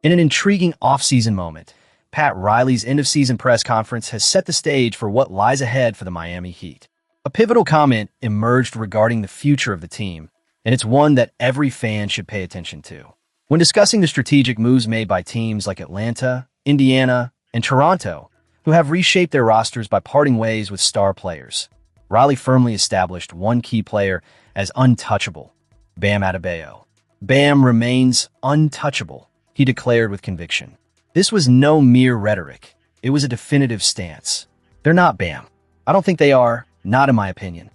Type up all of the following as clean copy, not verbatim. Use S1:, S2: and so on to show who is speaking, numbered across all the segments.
S1: In an intriguing off-season moment, Pat Riley's end-of-season press conference has set the stage for what lies ahead for the Miami Heat. A pivotal comment emerged regarding the future of the team, and it's one that every fan should pay attention to. When discussing the strategic moves made by teams like Atlanta, Indiana, and Toronto, who have reshaped their rosters by parting ways with star players, Riley firmly established one key player as untouchable: Bam Adebayo. Bam remains untouchable, he declared with conviction. This was no mere rhetoric. It was a definitive stance. They're not Bam. I don't think they are, not in my opinion.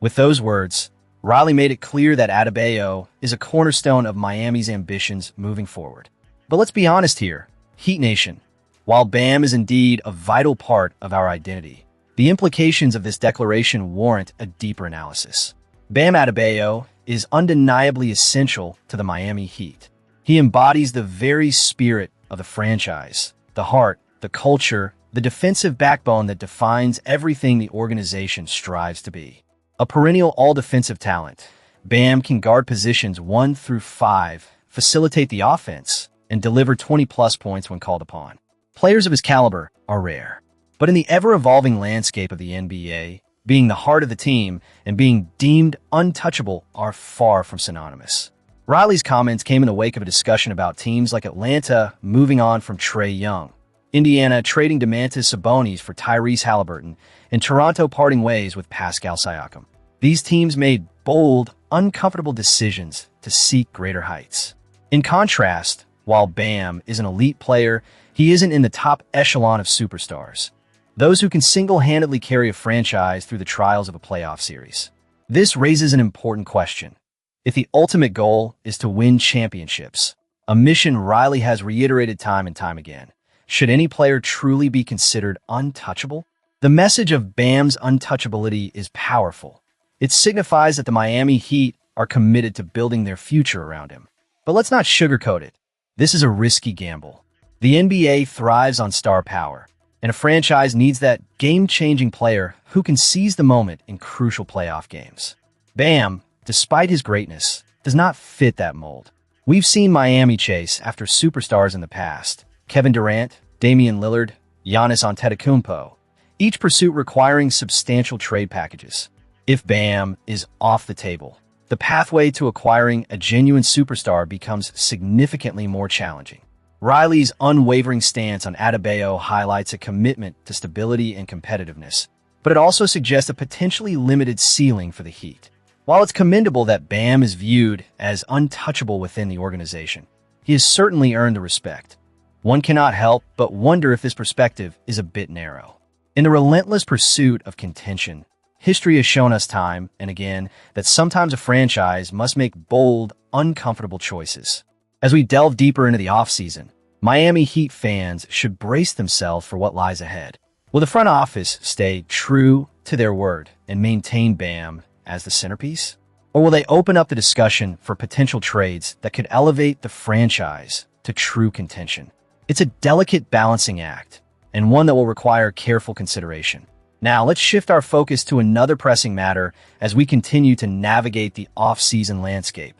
S1: With those words, Riley made it clear that Adebayo is a cornerstone of Miami's ambitions moving forward. But let's be honest here, Heat Nation. While Bam is indeed a vital part of our identity, the implications of this declaration warrant a deeper analysis. Bam Adebayo is undeniably essential to the Miami Heat. He embodies the very spirit of the franchise, the heart, the culture, the defensive backbone that defines everything the organization strives to be. A perennial all-defensive talent, Bam can guard positions 1 through 5, facilitate the offense, and deliver 20-plus points when called upon. Players of his caliber are rare. But in the ever-evolving landscape of the NBA, being the heart of the team and being deemed untouchable are far from synonymous. Riley's comments came in the wake of a discussion about teams like Atlanta moving on from Trae Young, Indiana trading Domantas Sabonis for Tyrese Halliburton, and Toronto parting ways with Pascal Siakam. These teams made bold, uncomfortable decisions to seek greater heights. In contrast, while Bam is an elite player, he isn't in the top echelon of superstars, those who can single-handedly carry a franchise through the trials of a playoff series. This raises an important question. If the ultimate goal is to win championships, a mission Riley has reiterated time and time again, should any player truly be considered untouchable? The message of Bam's untouchability is powerful. It signifies that the Miami Heat are committed to building their future around him. But let's not sugarcoat it. This is a risky gamble. The NBA thrives on star power, and a franchise needs that game-changing player who can seize the moment in crucial playoff games. Bam, despite his greatness, does not fit that mold. We've seen Miami chase after superstars in the past: Kevin Durant, Damian Lillard, Giannis Antetokounmpo, each pursuit requiring substantial trade packages. If Bam is off the table, the pathway to acquiring a genuine superstar becomes significantly more challenging. Riley's unwavering stance on Adebayo highlights a commitment to stability and competitiveness, but it also suggests a potentially limited ceiling for the Heat. While it's commendable that Bam is viewed as untouchable within the organization, he has certainly earned the respect. One cannot help but wonder if this perspective is a bit narrow. In the relentless pursuit of contention, history has shown us time and again that sometimes a franchise must make bold, uncomfortable choices. As we delve deeper into the offseason, Miami Heat fans should brace themselves for what lies ahead. Will the front office stay true to their word and maintain Bam as the centerpiece? Or will they open up the discussion for potential trades that could elevate the franchise to true contention? It's a delicate balancing act, and one that will require careful consideration. Now, let's shift our focus to another pressing matter as we continue to navigate the off-season landscape.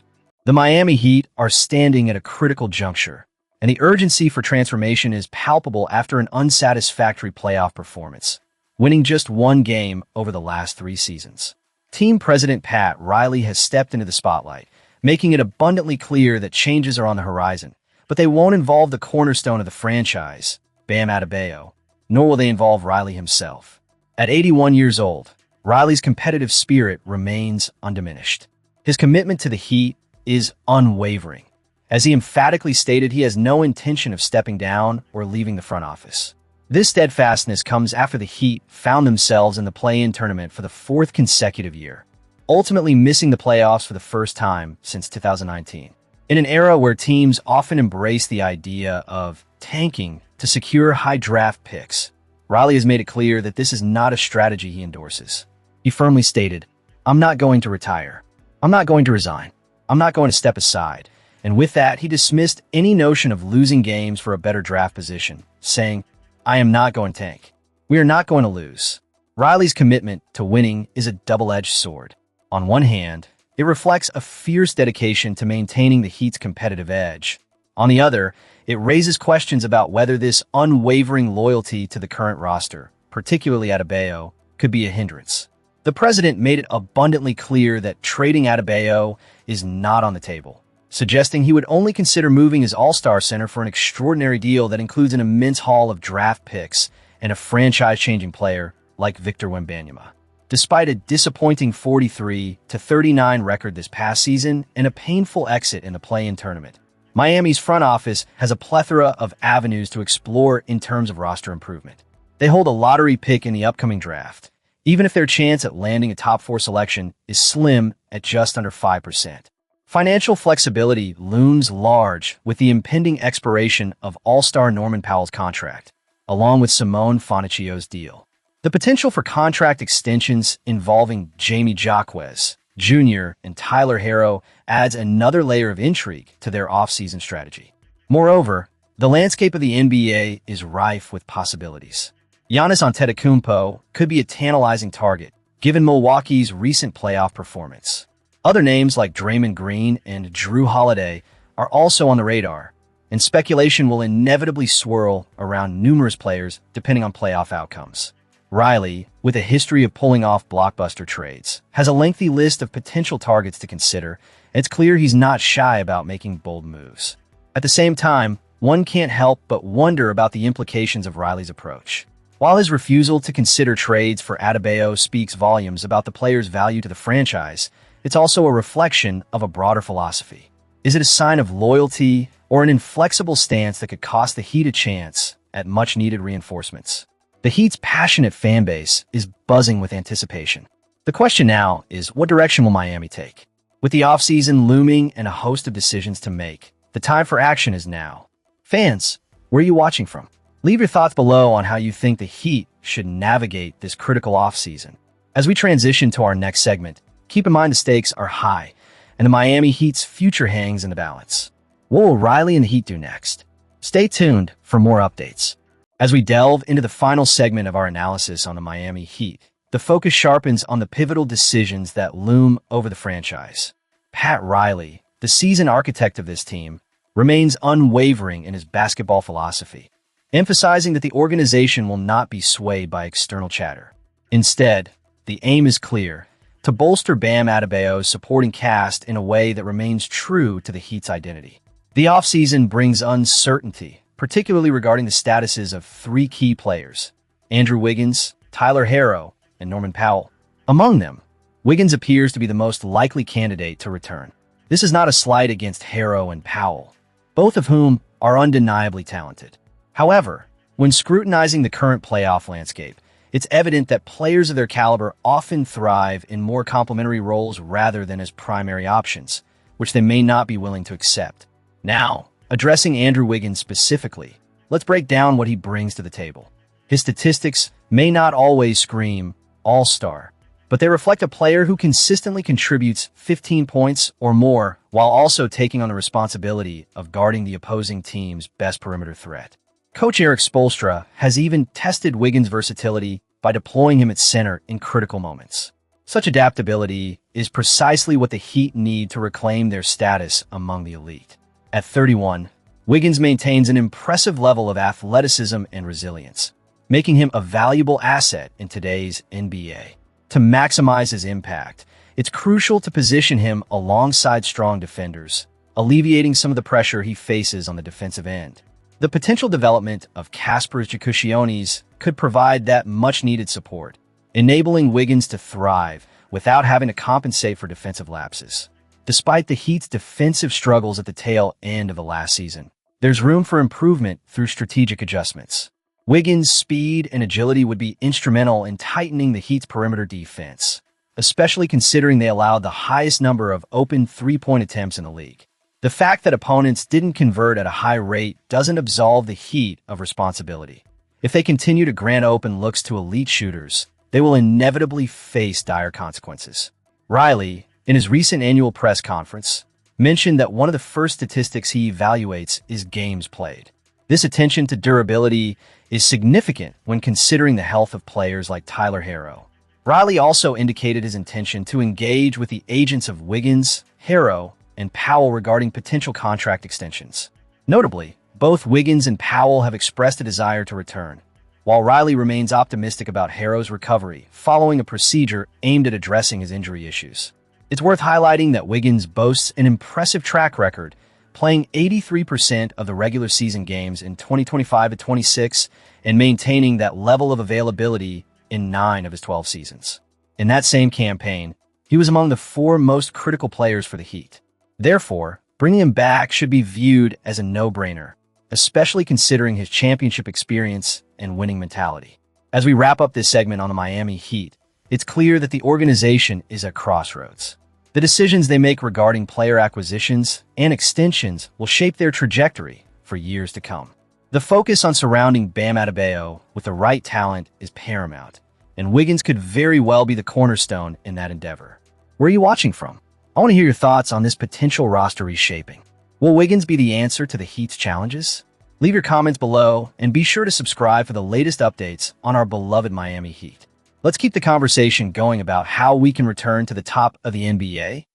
S1: The Miami Heat are standing at a critical juncture, and the urgency for transformation is palpable after an unsatisfactory playoff performance, winning just one game over the last 3 seasons. Team President Pat Riley has stepped into the spotlight, making it abundantly clear that changes are on the horizon, but they won't involve the cornerstone of the franchise, Bam Adebayo, nor will they involve Riley himself. At 81 years old, Riley's competitive spirit remains undiminished. His commitment to the Heat is unwavering. As he emphatically stated, he has no intention of stepping down or leaving the front office. This steadfastness comes after the Heat found themselves in the play-in tournament for the 4th consecutive year, ultimately missing the playoffs for the first time since 2019. In an era where teams often embrace the idea of tanking to secure high draft picks, Riley has made it clear that this is not a strategy he endorses. He firmly stated, "I'm not going to retire. I'm not going to resign. I'm not going to step aside." And with that, he dismissed any notion of losing games for a better draft position, saying, "I am not going to tank. We are not going to lose." Riley's commitment to winning is a double-edged sword. On one hand, it reflects a fierce dedication to maintaining the Heat's competitive edge. On the other, it raises questions about whether this unwavering loyalty to the current roster, particularly Adebayo, could be a hindrance. The president made it abundantly clear that trading Adebayo is not on the table, suggesting he would only consider moving his all-star center for an extraordinary deal that includes an immense haul of draft picks and a franchise-changing player like Victor Wembanyama. Despite a disappointing 43-39 record this past season and a painful exit in the play-in tournament, Miami's front office has a plethora of avenues to explore in terms of roster improvement. They hold a lottery pick in the upcoming draft, even if their chance at landing a top 4 selection is slim at just under 5%. Financial flexibility looms large with the impending expiration of All-Star Norman Powell's contract, along with Simone Fontecchio's deal. The potential for contract extensions involving Jamie Jaquez Jr. and Tyler Herro adds another layer of intrigue to their offseason strategy. Moreover, the landscape of the NBA is rife with possibilities. Giannis Antetokounmpo could be a tantalizing target, given Milwaukee's recent playoff performance. Other names like Draymond Green and Drew Holiday are also on the radar, and speculation will inevitably swirl around numerous players depending on playoff outcomes. Riley, with a history of pulling off blockbuster trades, has a lengthy list of potential targets to consider, and it's clear he's not shy about making bold moves. At the same time, one can't help but wonder about the implications of Riley's approach. While his refusal to consider trades for Adebayo speaks volumes about the player's value to the franchise, it's also a reflection of a broader philosophy. Is it a sign of loyalty or an inflexible stance that could cost the Heat a chance at much-needed reinforcements? The Heat's passionate fan base is buzzing with anticipation. The question now is, what direction will Miami take? With the offseason looming and a host of decisions to make, the time for action is now. Fans, where are you watching from? Leave your thoughts below on how you think the Heat should navigate this critical offseason. As we transition to our next segment, keep in mind the stakes are high, and the Miami Heat's future hangs in the balance. What will Riley and the Heat do next? Stay tuned for more updates. As we delve into the final segment of our analysis on the Miami Heat, the focus sharpens on the pivotal decisions that loom over the franchise. Pat Riley, the seasoned architect of this team, remains unwavering in his basketball philosophy, emphasizing that the organization will not be swayed by external chatter. Instead, the aim is clear: to bolster Bam Adebayo's supporting cast in a way that remains true to the Heat's identity. The offseason brings uncertainty, particularly regarding the statuses of 3 key players: Andrew Wiggins, Tyler Herro, and Norman Powell. Among them, Wiggins appears to be the most likely candidate to return. This is not a slight against Herro and Powell, both of whom are undeniably talented. However, when scrutinizing the current playoff landscape, it's evident that players of their caliber often thrive in more complementary roles rather than as primary options, which they may not be willing to accept. Now, addressing Andrew Wiggins specifically, let's break down what he brings to the table. His statistics may not always scream all-star, but they reflect a player who consistently contributes 15 points or more while also taking on the responsibility of guarding the opposing team's best perimeter threat. Coach Eric Spoelstra has even tested Wiggins' versatility by deploying him at center in critical moments. Such adaptability is precisely what the Heat need to reclaim their status among the elite. At 31, Wiggins maintains an impressive level of athleticism and resilience, making him a valuable asset in today's NBA. To maximize his impact, it's crucial to position him alongside strong defenders, alleviating some of the pressure he faces on the defensive end. The potential development of Kasparas Jakusionis could provide that much-needed support, enabling Wiggins to thrive without having to compensate for defensive lapses. Despite the Heat's defensive struggles at the tail end of the last season, there's room for improvement through strategic adjustments. Wiggins' speed and agility would be instrumental in tightening the Heat's perimeter defense, especially considering they allowed the highest number of open three-point attempts in the league. The fact that opponents didn't convert at a high rate doesn't absolve the Heat of responsibility. If they continue to grant open looks to elite shooters, they will inevitably face dire consequences. Riley, in his recent annual press conference, mentioned that one of the first statistics he evaluates is games played. This attention to durability is significant when considering the health of players like Tyler Herro. Riley also indicated his intention to engage with the agents of Wiggins, Herro, and Powell regarding potential contract extensions. Notably, both Wiggins and Powell have expressed a desire to return, while Riley remains optimistic about Harrow's recovery following a procedure aimed at addressing his injury issues. It's worth highlighting that Wiggins boasts an impressive track record, playing 83% of the regular season games in 2025-26 and maintaining that level of availability in 9 of his 12 seasons. In that same campaign, he was among the 4 most critical players for the Heat. Therefore, bringing him back should be viewed as a no-brainer, especially considering his championship experience and winning mentality. As we wrap up this segment on the Miami Heat, it's clear that the organization is at crossroads. The decisions they make regarding player acquisitions and extensions will shape their trajectory for years to come. The focus on surrounding Bam Adebayo with the right talent is paramount, and Wiggins could very well be the cornerstone in that endeavor. Where are you watching from? I want to hear your thoughts on this potential roster reshaping. Will Wiggins be the answer to the Heat's challenges? Leave your comments below and be sure to subscribe for the latest updates on our beloved Miami Heat. Let's keep the conversation going about how we can return to the top of the NBA